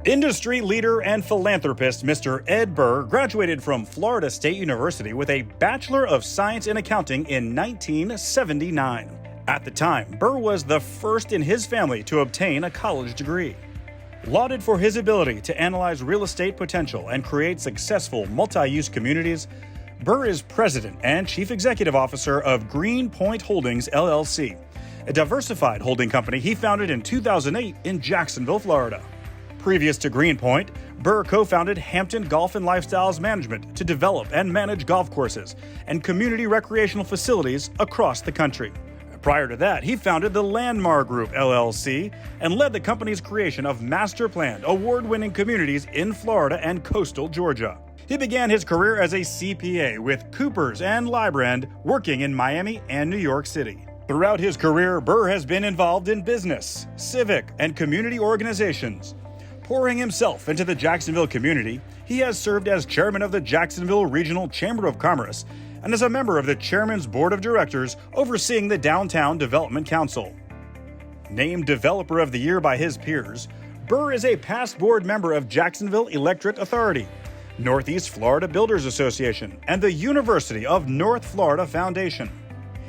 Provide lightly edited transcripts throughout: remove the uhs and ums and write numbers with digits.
Industry leader and philanthropist Mr. Ed Burr graduated from Florida State University with a Bachelor of Science in Accounting in 1979. At the time, Burr was the first in his family to obtain a college degree. Lauded for his ability to analyze real estate potential and create successful multi-use communities, Burr is president and chief executive officer of GreenPointe Holdings, LLC, a diversified holding company he founded in 2008 in Jacksonville, Florida. Previous to GreenPointe, Burr co-founded Hampton Golf and Lifestyles Management to develop and manage golf courses and community recreational facilities across the country. Prior to that, he founded the Landmark Group, LLC, and led the company's creation of master-planned, award-winning communities in Florida and coastal Georgia. He began his career as a CPA with Coopers and Lybrand, working in Miami and New York City. Throughout his career, Burr has been involved in business, civic, and community organizations. Pouring himself into the Jacksonville community, he has served as chairman of the Jacksonville Regional Chamber of Commerce and as a member of the chairman's board of directors overseeing the Downtown Development Council. Named Developer of the Year by his peers, Burr is a past board member of Jacksonville Electric Authority, Northeast Florida Builders Association, and the University of North Florida Foundation.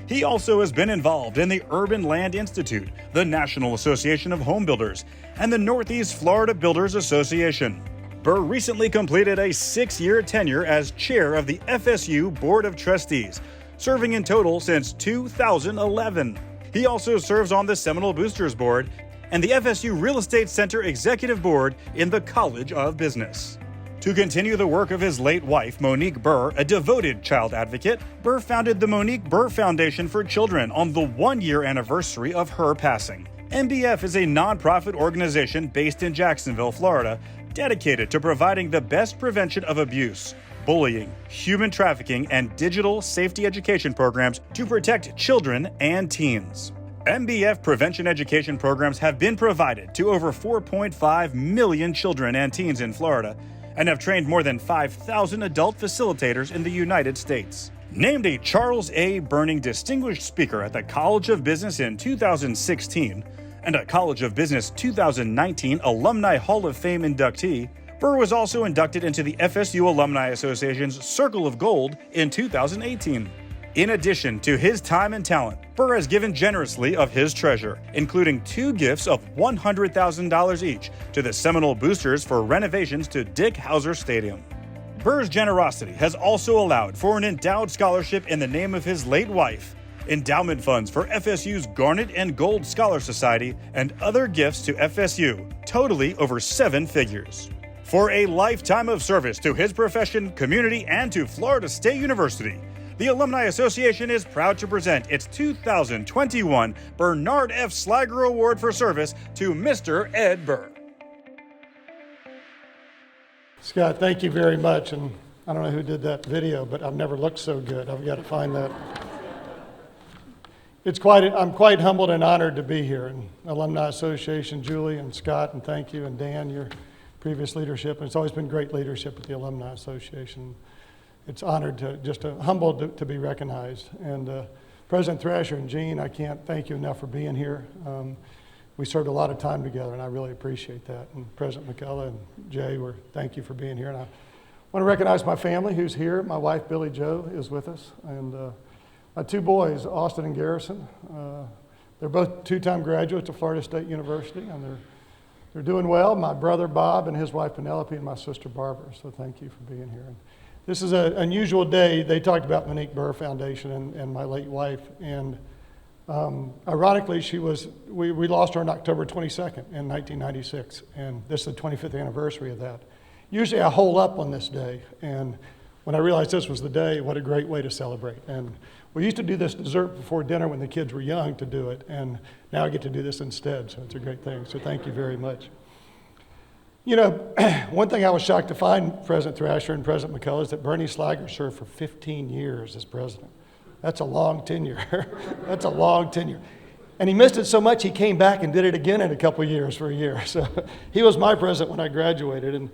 He also has been involved in the Urban Land Institute, the National Association of Home Builders, and the Northeast Florida Builders Association. Burr recently completed a 6-year tenure as chair of the FSU Board of Trustees, serving in total since 2011. He also serves on the Seminole Boosters Board and the FSU Real Estate Center Executive Board in the College of Business. To continue the work of his late wife, Monique Burr, a devoted child advocate, Burr founded the Monique Burr Foundation for Children on the 1-year anniversary of her passing. MBF is a nonprofit organization based in Jacksonville, Florida, dedicated to providing the best prevention of abuse, bullying, human trafficking, and digital safety education programs to protect children and teens. MBF prevention education programs have been provided to over 4.5 million children and teens in Florida, and have trained more than 5,000 adult facilitators in the United States. Named a Charles A. Bruning Distinguished Speaker at the College of Business in 2016 and a College of Business 2019 Alumni Hall of Fame inductee, Burr was also inducted into the FSU Alumni Association's Circle of Gold in 2018. In addition to his time and talent, Burr has given generously of his treasure, including 2 gifts of $100,000 each to the Seminole Boosters for renovations to Dick Howser Stadium. Burr's generosity has also allowed for an endowed scholarship in the name of his late wife, endowment funds for FSU's Garnet and Gold Scholar Society, and other gifts to FSU, totally over 7 figures. For a lifetime of service to his profession, community, and to Florida State University, the Alumni Association is proud to present its 2021 Bernard F. Sliger Award for Service to Mr. Ed Burr. Scott, thank you very much. And I don't know who did that video, but I've never looked so good. I've got to find that. I'm quite humbled and honored to be here. And Alumni Association, Julie and Scott, and thank you, and Dan, your previous leadership. And it's always been great leadership at the Alumni Association. It's honored humbled to be recognized. And President Thrasher and Gene, I can't thank you enough for being here. We served a lot of time together, and I really appreciate that. And President McCullough and Jay, thank you for being here. And I want to recognize my family who's here. My wife, Billy Jo, is with us. And my 2 boys, Austin and Garrison. They're both 2-time graduates of Florida State University, and they're doing well. My brother, Bob, and his wife, Penelope, and my sister, Barbara. So thank you for being here. This is an unusual day. They talked about Monique Burr Foundation and my late wife. And ironically, we lost her on October 22nd in 1996. And this is the 25th anniversary of that. Usually I hole up on this day. And when I realized this was the day, what a great way to celebrate. And we used to do this dessert before dinner when the kids were young to do it. And now I get to do this instead. So it's a great thing. So thank you very much. You know, one thing I was shocked to find, President Thrasher and President McCullough, is that Bernie Sliger served for 15 years as president. That's a long tenure. That's a long tenure. And he missed it so much, he came back and did it again in a couple of years for a year. So he was my president when I graduated. And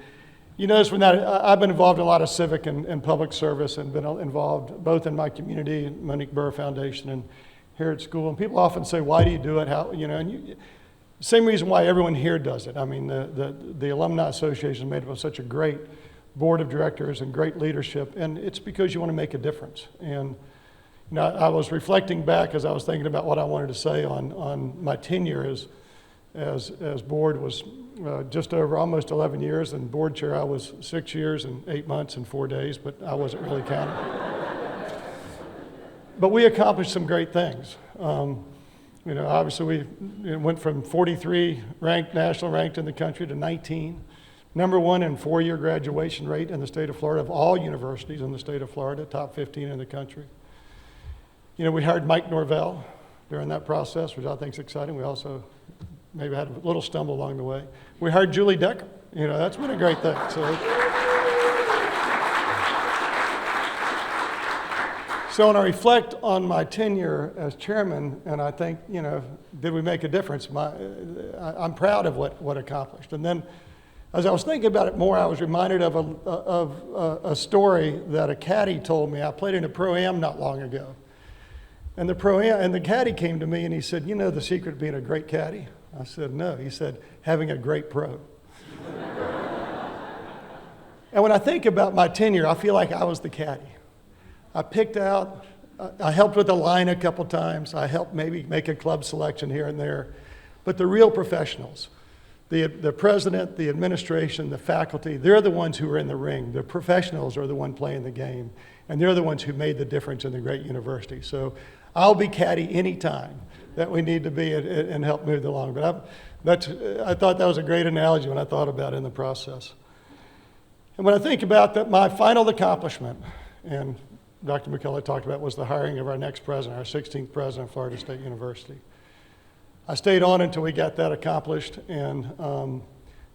you notice from that, I've been involved in a lot of civic and public service and been involved both in my community, Monique Burr Foundation, and here at school. And people often say, why do you do it? How, you know, and Same reason why everyone here does it. I mean, the Alumni Association is made up of such a great board of directors and great leadership, and it's because you want to make a difference. And I was reflecting back as I was thinking about what I wanted to say on my tenure as board was just over almost 11 years, and board chair I was 6 years and 8 months and 4 days, but I wasn't really counting. But we accomplished some great things. Obviously we went from 43 national ranked in the country to 19. Number one in four-year graduation rate in the state of Florida of all universities in the state of Florida, top 15 in the country. We hired Mike Norvell during that process, which I think is exciting. We also maybe had a little stumble along the way. We hired Julie Decker. That's been a great thing. So when I reflect on my tenure as chairman, and I think, did we make a difference? I'm proud of what accomplished. And then as I was thinking about it more, I was reminded of a story that a caddy told me. I played in a Pro-Am not long ago. And the caddy came to me and he said, the secret of being a great caddy? I said, no. He said, having a great pro. And when I think about my tenure, I feel like I was the caddy. I helped with the line a couple times. I helped maybe make a club selection here and there. But the real professionals, the president, the administration, the faculty, they're the ones who are in the ring. The professionals are the ones playing the game. And they're the ones who made the difference in the great university. So I'll be caddy anytime that we need to be and help move along. But I thought that was a great analogy when I thought about it in the process. And when I think about my final accomplishment, and Dr. McCullough talked about, was the hiring of our next president, our 16th president of Florida State University. I stayed on until we got that accomplished, and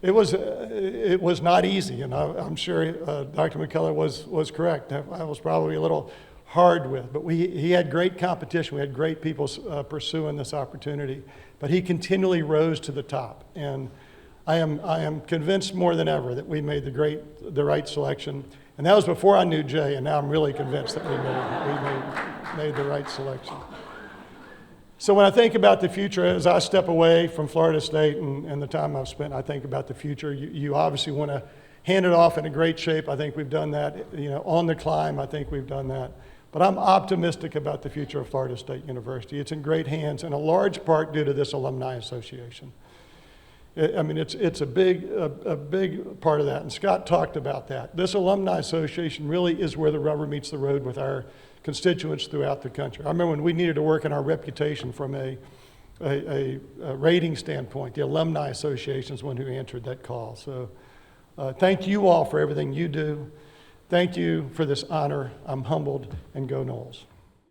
it was not easy, and I'm sure Dr. McCullough was correct. I was probably a little hard with, but he had great competition. We had great people pursuing this opportunity, but he continually rose to the top, and I am convinced more than ever that we made the right selection. And that was before I knew Jay, and now I'm really convinced that we made the right selection. So when I think about the future, as I step away from Florida State and the time I've spent, I think about the future. You obviously want to hand it off in a great shape. I think we've done that. On the climb, I think we've done that. But I'm optimistic about the future of Florida State University. It's in great hands, in a large part due to this Alumni Association. It's a big part of that, and Scott talked about that. This Alumni Association really is where the rubber meets the road with our constituents throughout the country. I remember when we needed to work on our reputation from a rating standpoint, the Alumni Association is one who answered that call. So thank you all for everything you do. Thank you for this honor. I'm humbled, and go Noles.